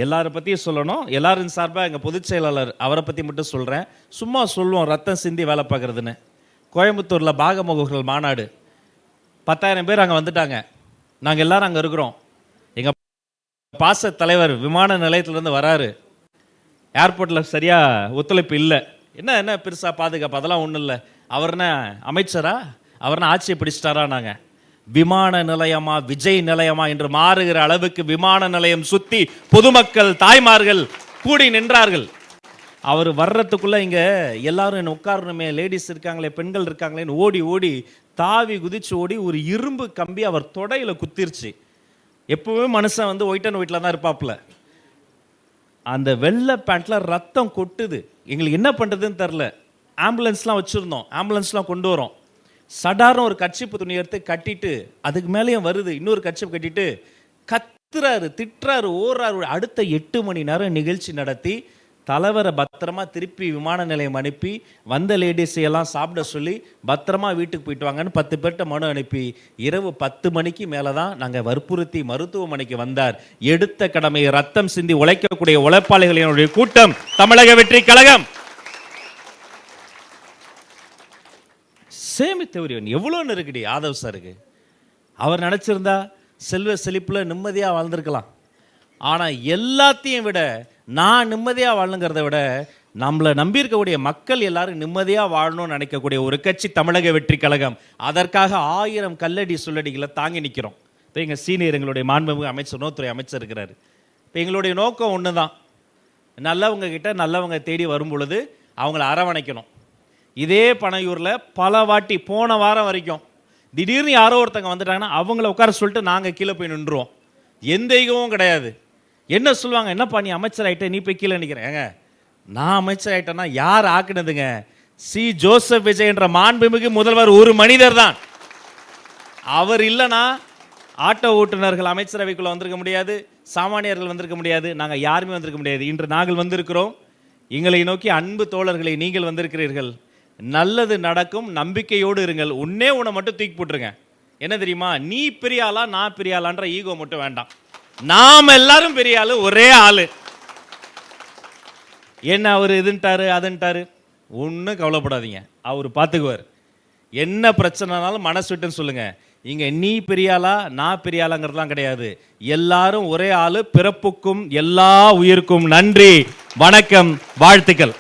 எல்லாரை பற்றியும் சொல்லணும். எல்லாரும் சார்பாக எங்கள் பொதுச் செயலாளர் அவரை பற்றி மட்டும் சொல்கிறேன். சும்மா சொல்லுவோம் ரத்தம் சிந்தி வேலை பார்க்குறதுன்னு. கோயம்புத்தூரில் பாகமுகர்கள் மாநாடு 10,000 பேர் அங்கே வந்துட்டாங்க. நாங்கள் எல்லாரும் அங்கே இருக்கிறோம். எங்கள் பாச தலைவர் விமான நிலையத்திலேருந்து வராரு. ஏர்போர்ட்டில் சரியாக ஒத்துழைப்பு இல்லை. என்ன பெருசாக பாதுகாப்பு, அதெல்லாம் ஒன்றும் இல்லை. அவர்னா அமைச்சரா, அவர்னா ஆட்சியை பிடிச்சிட்டாரா? நாங்கள் விமான நிலையமா விஜய் நிலையமா என்று மாறுகிற அளவுக்கு விமான நிலையம் சுற்றி பொதுமக்கள் தாய்மார்கள் கூடி நின்றார்கள். அவர் வர்றதுக்குள்ளே இங்கே எல்லாரும் என்ன உட்காரணுமே, லேடிஸ் இருக்காங்களே, பெண்கள் இருக்காங்களேன்னு ஓடி ஓடி தாவி குதிச்சு ஓடி ஒரு இரும்பு கம்பி அவர் தொடையில் குத்திருச்சு. எப்பவுமே மனுஷன் வந்து ஒயிட் அண்ட் ஒயிட்டில் தான் இருப்பாப்புல. அந்த வெள்ளை பேண்ட்டில் ரத்தம் கொட்டுது. எங்களுக்கு என்ன பண்ணுறதுன்னு தெரில. ஆம்புலன்ஸ்லாம் வச்சுருந்தோம், ஆம்புலன்ஸ்லாம் கொண்டு வரோம். சடார்னு ஒரு கட்சிப்பு துணி எடுத்து கட்டிட்டு அதுக்கு மேலேயும் வருது, இன்னொரு கட்சிப்பு கட்டிட்டு கத்துறாரு, திட்டுறாரு, ஓடுறாரு. அடுத்த 8 மணி நேரம் நிகழ்ச்சி நடத்தி தலைவரை பத்திரமா திருப்பி விமான நிலையம் அனுப்பி வந்த லேடிஸை எல்லாம் சாப்பிட சொல்லி பத்திரமா வீட்டுக்கு போயிட்டு வாங்கன்னு 10 பேர்கிட்ட மனு அனுப்பி இரவு 10 மணிக்கு மேலே தான் நாங்கள் வற்புறுத்தி மருத்துவமனைக்கு வந்தார். எடுத்த கடமையை ரத்தம் சிந்தி உழைக்கக்கூடிய உழைப்பாளிகளினுடைய கூட்டம் தமிழக வெற்றி கழகம். சேமித்தவரியன் எவ்வளோ நெருக்கடி ஆதவ் சாருக்கு. அவர் நினச்சிருந்தா செல்வ செழிப்பில் நிம்மதியாக வாழ்ந்திருக்கலாம். ஆனால் எல்லாத்தையும் விட நான் நிம்மதியாக வாழணுங்கிறத விட நம்மளை நம்பியிருக்கக்கூடிய மக்கள் எல்லாரும் நிம்மதியாக வாழணும்னு நினைக்கக்கூடிய ஒரு கட்சி தமிழக வெற்றி கழகம். அதற்காக 1000 கல்லடி சொல்லடிகளை தாங்கி நிற்கிறோம். இப்போ எங்கள் சீனியர் எங்களுடைய மாண்புமிகு அமைச்சர், உணவுத்துறை அமைச்சர் இருக்கிறாரு. இப்போ எங்களுடைய நோக்கம் ஒன்று தான், நல்லவங்க கிட்ட நல்லவங்க தேடி வரும் பொழுது அவங்கள அரவணைக்கணும். இதே பனையூரில் பல வாட்டி போன வாரம் வரைக்கும் திடீர்னு யாரோ ஒருத்தங்க வந்துட்டாங்கன்னா அவங்கள உட்கார சொல்லிட்டு நாங்கள் கீழே போய் நின்றுவோம். எந்த ஈகமும் கிடையாது. என்ன சொல்லுவாங்க, என்னப்பா நீ அமைச்சர் ஆகிட்ட நீ போய் கீழே நிற்கிறேன். ஏங்க நான் அமைச்சர் ஆகிட்டேன்னா யார் ஆக்குனதுங்க? சி ஜோசப் விஜய் என்ற மாண்புமிகு முதல்வர் ஒரு மனிதர் தான். அவர் இல்லைன்னா ஆட்டோ ஓட்டுநர்கள் அமைச்சரவைக்குள்ளே வந்திருக்க முடியாது, சாமானியர்கள் வந்திருக்க முடியாது, நாங்கள் யாருமே வந்திருக்க முடியாது. இன்று நாங்கள் வந்திருக்கிறோம். எங்களை நோக்கி அன்பு தோழர்களை நீங்கள் வந்திருக்கிறீர்கள். நல்லது நடக்கும், நம்பிக்கையோடு இருங்கள். உன்னே உன்னை மட்டும் தூக்கி போட்டுருங்க. என்ன தெரியுமா, நீ பெரிய ஆளா நான் பெரிய ஆளான்ற ஈகோ மட்டும் வேண்டாம். நாம் எல்லாரும் பெரிய ஆளு, ஒரே ஆளு. என்ன அவர் இதுன்ட்டாரு அதுன்ட்டாரு, ஒன்றும் கவலைப்படாதீங்க, அவர் பார்த்துக்குவார். என்ன பிரச்சனைனாலும் மனசு விட்டுன்னு சொல்லுங்க. இங்க நீ பெரிய ஆளா நான் பெரிய ஆளாங்கிறதுலாம் கிடையாது. எல்லாரும் ஒரே ஆளு, பிறப்புக்கும் எல்லா உயிருக்கும் நன்றி, வணக்கம், வாழ்த்துக்கள்.